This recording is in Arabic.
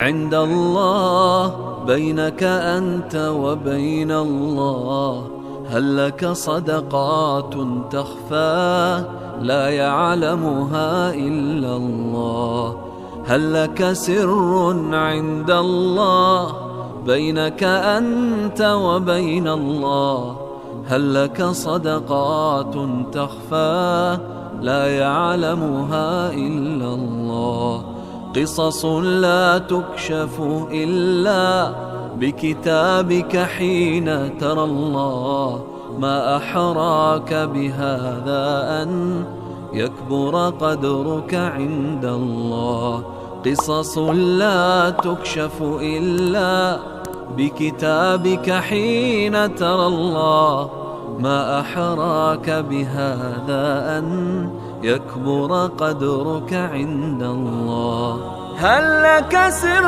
عند الله بينك أنت وبين الله، هل لك صدقات تخفى لا يعلمها إلا الله؟ هل لك سر عند الله بينك أنت وبين الله؟ هل لك صدقات تخفى لا يعلمها إلا الله؟ قصص لا تكشف إلا بكتابك حين ترى الله، ما أحراك بهذا أن يكبر قدرك عند الله. قصص لا تكشف إلا بكتابك حين ترى الله، ما أحراك بهذا أن يكبر قدرك عند الله. هل لك سر